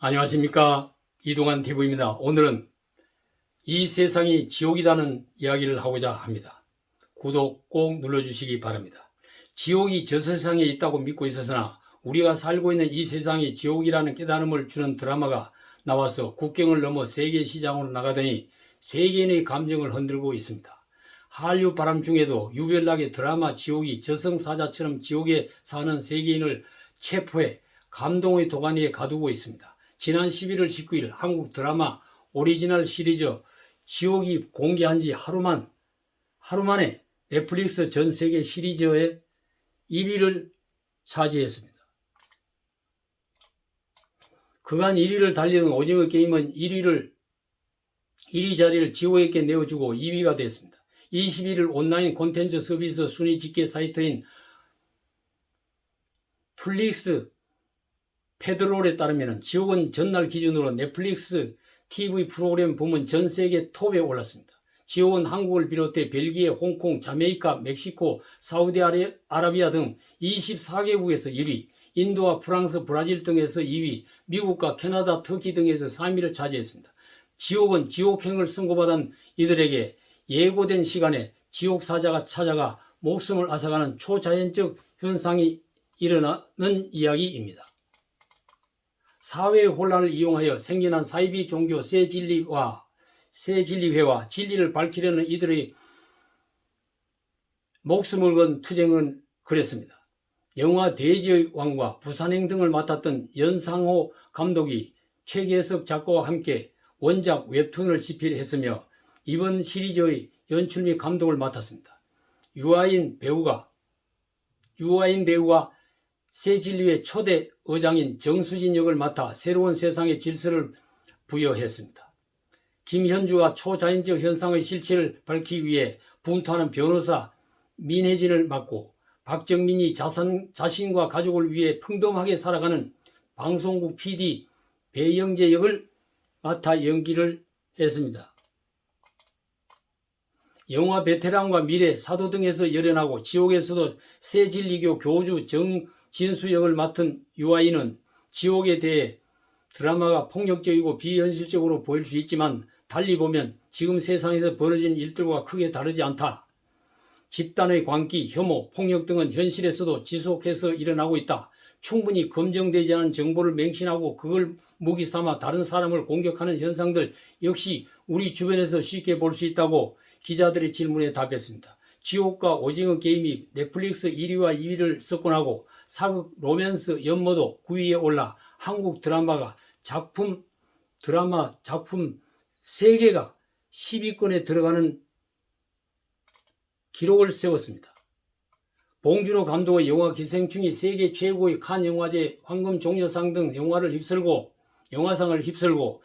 안녕하십니까, 이동환 TV입니다. 오늘은 이 세상이 지옥이라는 이야기를 하고자 합니다. 구독 꼭 눌러주시기 바랍니다. 지옥이 저 세상에 있다고 믿고 있었으나 우리가 살고 있는 이 세상이 지옥이라는 깨달음을 주는 드라마가 나와서 국경을 넘어 세계 시장으로 나가더니 세계인의 감정을 흔들고 있습니다. 한류 바람 중에도 유별나게 드라마 지옥이 저승사자처럼 지옥에 사는 세계인을 체포해 감동의 도가니에 가두고 있습니다. 지난 11월 19일 한국 드라마 오리지널 시리즈 지옥이 공개한 지 하루 만에 넷플릭스 전 세계 시리즈의 1위를 차지했습니다. 그간 1위를 달리던 오징어 게임은 1위 자리를 지옥에게 내어주고 2위가 됐습니다. 21일 온라인 콘텐츠 서비스 순위 집계 사이트인 플릭스 페드롤에 따르면 지옥은 전날 기준으로 넷플릭스 TV 프로그램 부문 전 세계 톱에 올랐습니다. 지옥은 한국을 비롯해 벨기에, 홍콩, 자메이카, 멕시코, 사우디아라비아 등 24개국에서 1위, 인도와 프랑스, 브라질 등에서 2위, 미국과 캐나다, 터키 등에서 3위를 차지했습니다. 지옥은 지옥행을 선고받은 이들에게 예고된 시간에 지옥사자가 찾아가 목숨을 앗아가는 초자연적 현상이 일어나는 이야기입니다. 사회의 혼란을 이용하여 생겨난 사이비 종교 새진리회와 진리를 밝히려는 이들의 목숨을 건 투쟁은 그랬습니다. 영화 돼지의 왕과 부산행 등을 맡았던 연상호 감독이 최계석 작가와 함께 원작 웹툰을 집필했으며 이번 시리즈의 연출 및 감독을 맡았습니다. 유아인 배우가 새진리회 초대 의장인 정수진 역을 맡아 새로운 세상의 질서를 부여했습니다. 김현주가 초자연적 현상의 실체를 밝히기 위해 분투하는 변호사 민혜진을 맡고 박정민이 자신과 가족을 위해 평범하게 살아가는 방송국 PD 배영재 역을 맡아 연기를 했습니다. 영화 베테랑과 미래, 사도 등에서 열연하고 지옥에서도 새진리교 교주 정진수 역을 맡은 유아인은 지옥에 대해 드라마가 폭력적이고 비현실적으로 보일 수 있지만 달리 보면 지금 세상에서 벌어지는 일들과 크게 다르지 않다. 집단의 광기, 혐오, 폭력 등은 현실에서도 지속해서 일어나고 있다. 충분히 검증되지 않은 정보를 맹신하고 그걸 무기 삼아 다른 사람을 공격하는 현상들 역시 우리 주변에서 쉽게 볼 수 있다고 기자들의 질문에 답했습니다. 지옥과 오징어 게임이 넷플릭스 1위와 2위를 석권하고 사극, 로맨스, 연모도 9위에 올라 한국 드라마 작품 3개가 10위권에 들어가는 기록을 세웠습니다. 봉준호 감독의 영화 기생충이 세계 최고의 칸 영화제 황금종려상 등 영화상을 휩쓸고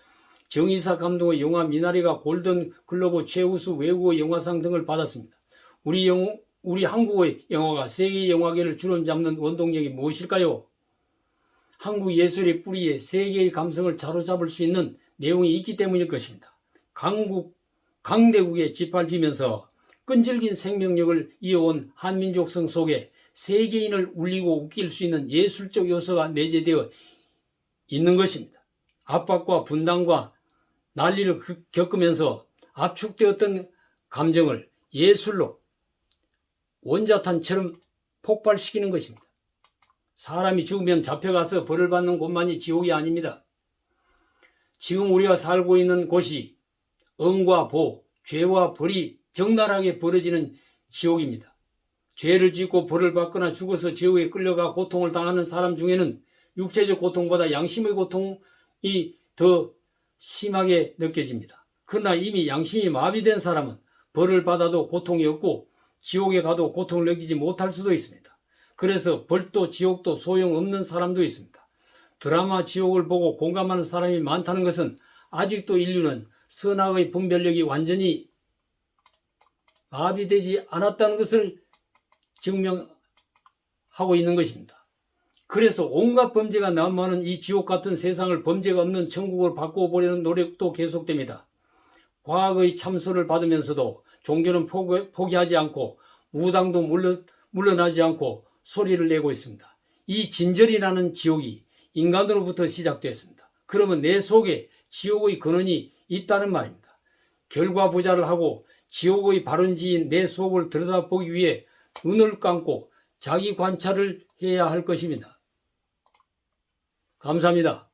정의사 감독의 영화 미나리가 골든 글로브 최우수 외국어 영화상 등을 받았습니다. 우리 한국의 영화가 세계 영화계를 주름잡는 원동력이 무엇일까요? 한국 예술의 뿌리에 세계의 감성을 사로잡을 수 있는 내용이 있기 때문일 것입니다. 강대국에 짓밟히면서 끈질긴 생명력을 이어온 한민족성 속에 세계인을 울리고 웃길 수 있는 예술적 요소가 내재되어 있는 것입니다. 압박과 분단과 난리를 겪으면서 압축되었던 감정을 예술로 원자탄처럼 폭발시키는 것입니다. 사람이 죽으면 잡혀가서 벌을 받는 곳만이 지옥이 아닙니다. 지금 우리가 살고 있는 곳이 응과 보, 죄와 벌이 적나라하게 벌어지는 지옥입니다. 죄를 짓고 벌을 받거나 죽어서 지옥에 끌려가 고통을 당하는 사람 중에는 육체적 고통보다 양심의 고통이 더 심하게 느껴집니다. 그러나 이미 양심이 마비된 사람은 벌을 받아도 고통이 없고 지옥에 가도 고통을 느끼지 못할 수도 있습니다. 그래서 벌도 지옥도 소용없는 사람도 있습니다. 드라마 지옥을 보고 공감하는 사람이 많다는 것은 아직도 인류는 선악의 분별력이 완전히 마비되지 않았다는 것을 증명하고 있는 것입니다. 그래서 온갖 범죄가 난무하는 이 지옥 같은 세상을 범죄가 없는 천국으로 바꿔보려는 노력도 계속됩니다. 과학의 참소를 받으면서도 종교는 포기하지 않고 무당도 물러나지 않고 소리를 내고 있습니다. 이 진절이라는 지옥이 인간으로부터 시작되었습니다. 그러면 내 속에 지옥의 근원이 있다는 말입니다. 결과부자를 하고 지옥의 발원지인 내 속을 들여다보기 위해 눈을 감고 자기 관찰을 해야 할 것입니다. 감사합니다.